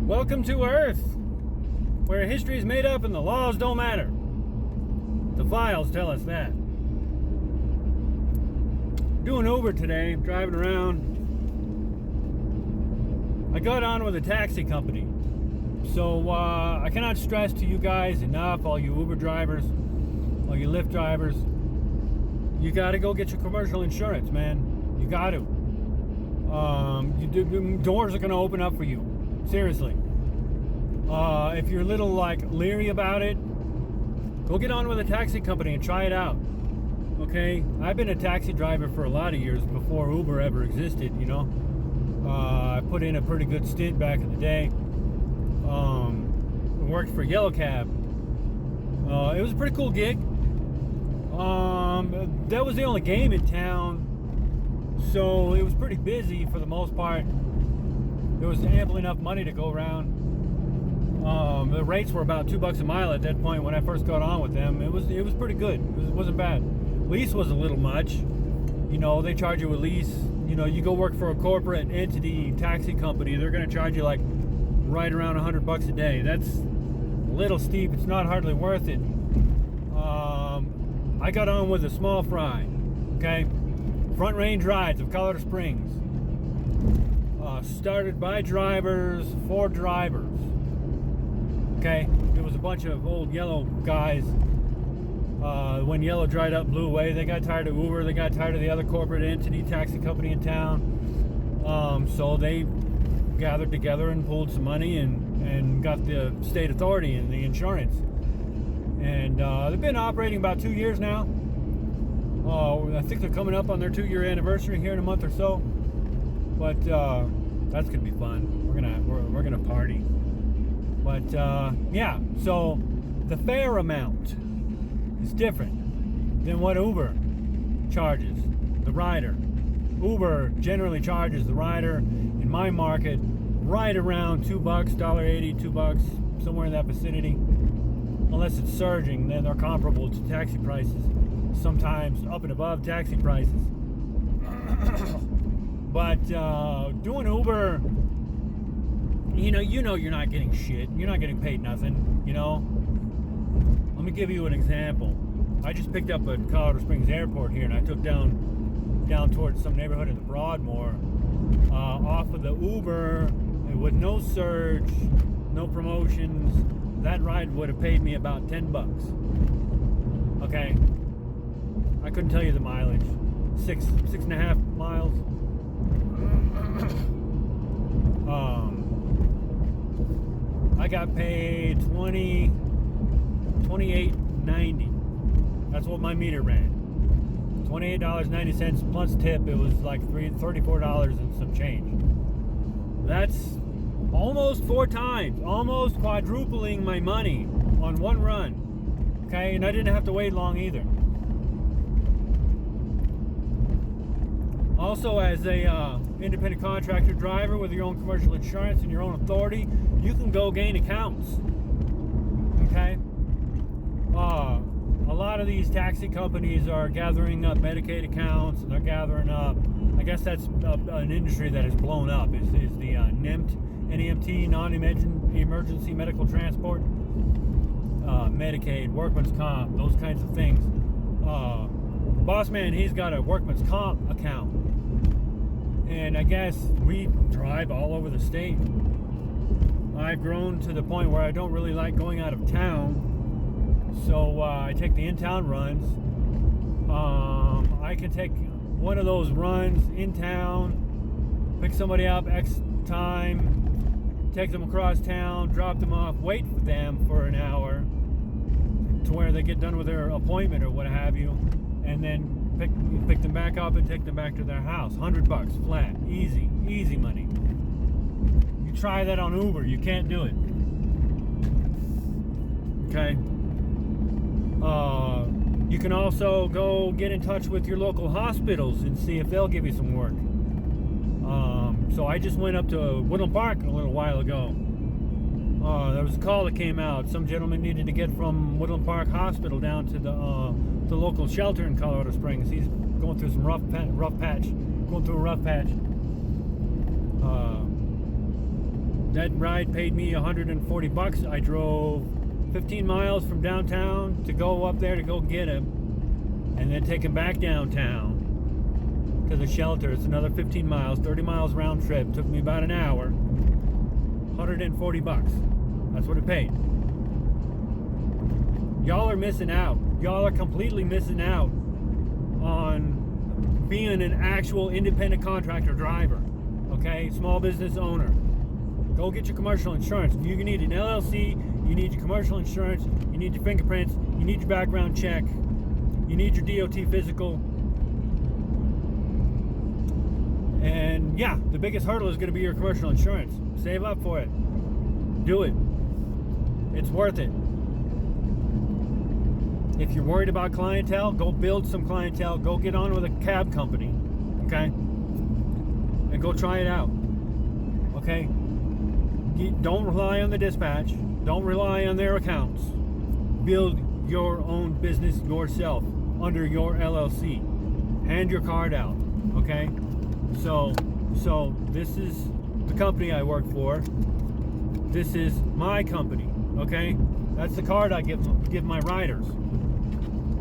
Welcome to Earth, where history is made up and the laws don't matter. The files tell us that. Doing Uber today, driving around. I got on with a taxi company. So I cannot stress to you guys enough, all you Uber drivers, all you Lyft drivers, you got to go get your commercial insurance, man. You got to. Doors are going to open up for you. Seriously. If you're a little leery about it, go get on with a taxi company and try it out. Okay? I've been a taxi driver for a lot of years before Uber ever existed, you know. I put in a pretty good stint back in the day. Worked for Yellow Cab. It was a pretty cool gig. That was the only game in town, so it was pretty busy for the most part. There was ample enough money to go around. The rates were about $2 a mile at that point when I first got on with them. It was pretty good. It wasn't bad. Lease was a little much. You know, they charge you a lease. You know, you go work for a corporate entity taxi company, they're going to charge you like right around $100 a day. That's a little steep. It's not hardly worth it. I got on with a small fry. Okay, Front Range Rides of Colorado Springs. Started by drivers for drivers. Okay, there was a bunch of old Yellow guys. When Yellow dried up, blew away, they got tired of Uber. They got tired of the other corporate entity taxi company in town. So they gathered together and pulled some money and got the state authority and the insurance. And they've been operating about 2 years now. I think they're coming up on their 2-year anniversary here in a month or so. But that's gonna be fun. We're gonna party. But yeah, so the fare amount is different than what Uber charges the rider. Uber generally charges the rider in my market right around $2, $1.80, $2, somewhere in that vicinity. Unless it's surging, then they're comparable to taxi prices. Sometimes up and above taxi prices. But doing Uber, you know you're not getting shit. You're not getting paid nothing, you know. Let me give you an example. I just picked up at Colorado Springs Airport here, and I took down towards some neighborhood in the Broadmoor off of the Uber with no surge, no promotions. That ride would have paid me about $10. Okay, I couldn't tell you the mileage. 6.5 miles. I got paid $28.90. That's what my meter ran. $28.90 plus tip. It was like $34 and some change. That's almost 4 times, almost quadrupling my money on one run. Okay, and I didn't have to wait long either. Also, as a independent contractor driver with your own commercial insurance and your own authority, you can go gain accounts. Okay? A lot of these taxi companies are gathering up Medicaid accounts, and they're gathering up, I guess that's an industry that has blown up, is the NEMT, non-emergency medical transport, Medicaid, workman's comp, those kinds of things. Boss man, he's got a workman's comp account. And I guess we drive all over the state. I've grown to the point where I don't really like going out of town. So I take the in-town runs. I can take one of those runs in town, pick somebody up X time, take them across town, drop them off, wait for them for an hour to where they get done with their appointment or what have you, and then pick them back up and take them back to their house. $100 flat, easy money. You try that on Uber, you can't do it. Okay. You can also go get in touch with your local hospitals and see if they'll give you some work. So I just went up to Woodland Park a little while ago. There was a call that came out. Some gentleman needed to get from Woodland Park Hospital down to the local shelter in Colorado Springs. He's going through some rough patch. That ride paid me $140. I drove 15 miles from downtown to go up there to go get him, and then take him back downtown to the shelter. It's another 15 miles, 30 miles round trip. Took me about an hour. $140. That's what it paid. Y'all are missing out. Y'all are completely missing out on being an actual independent contractor driver. Okay? Small business owner. Go get your commercial insurance. If you need an LLC, you need your commercial insurance, you need your fingerprints, you need your background check, you need your DOT physical. And yeah, the biggest hurdle is going to be your commercial insurance. Save up for it. Do it. It's worth it. If you're worried about clientele, go build some clientele. Go get on with a cab company. Okay? And go try it out. Okay? Don't rely on the dispatch. Don't rely on their accounts. Build your own business yourself under your LLC. Hand your card out. Okay? So this is the company I work for. This is my company. Okay? That's the card I give my riders.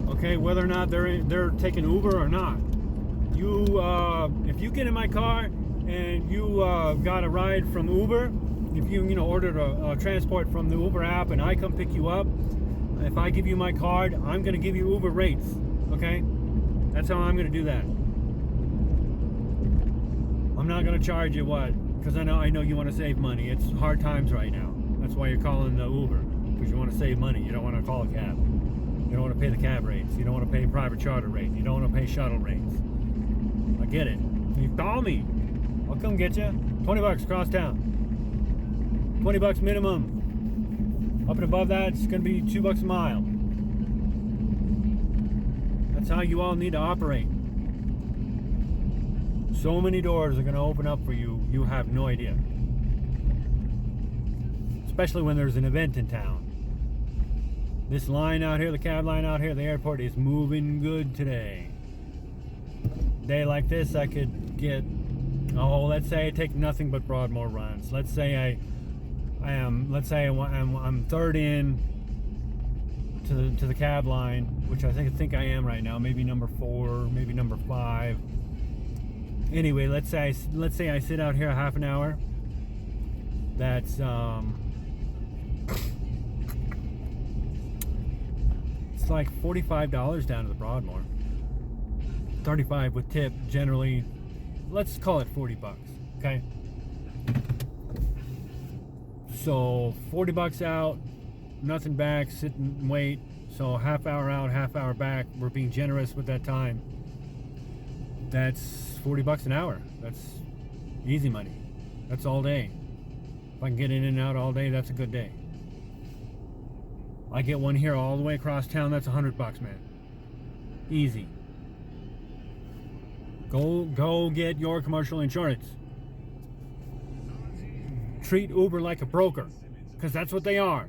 Okay, whether or not they're taking Uber or not. You if you get in my car and you got a ride from Uber, if you ordered a transport from the Uber app and I come pick you up, if I give you my card, I'm going to give you Uber rates. Okay, that's how I'm going to do that. I'm not going to charge you what, because I know you want to save money. It's hard times right now. That's why you're calling the Uber, because you want to save money. You don't want to call a cab. You don't want to pay the cab rates. You don't want to pay private charter rate. You don't want to pay shuttle rates. I get it. You call me. I'll come get you. $20 cross town. $20 minimum. Up and above that, it's going to be $2 a mile. That's how you all need to operate. So many doors are going to open up for you. You have no idea. Especially when there's an event in town. This line out here, the cab line out here, the airport is moving good today. Day like this, I could get, let's say I take nothing but Broadmoor runs. Let's say I'm third in to the cab line, which I think I am right now. Maybe number 4, maybe number 5. Anyway, let's say I sit out here a half an hour. That's it's like $45 down to the Broadmoor. 35 with tip, generally. Let's call it $40. Okay. So $40 out, nothing back, sit and wait. So half hour out, half hour back. We're being generous with that time. That's $40 an hour. That's easy money. That's all day. If I can get in and out all day, that's a good day. I get one here all the way across town, that's $100, man. Easy. Go get your commercial insurance. Treat Uber like a broker, because that's what they are.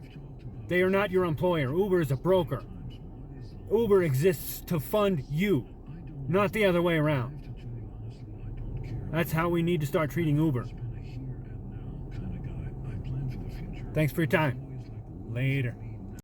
They are not your employer. Uber is a broker. Uber exists to fund you, not the other way around. That's how we need to start treating Uber. Thanks for your time. Later.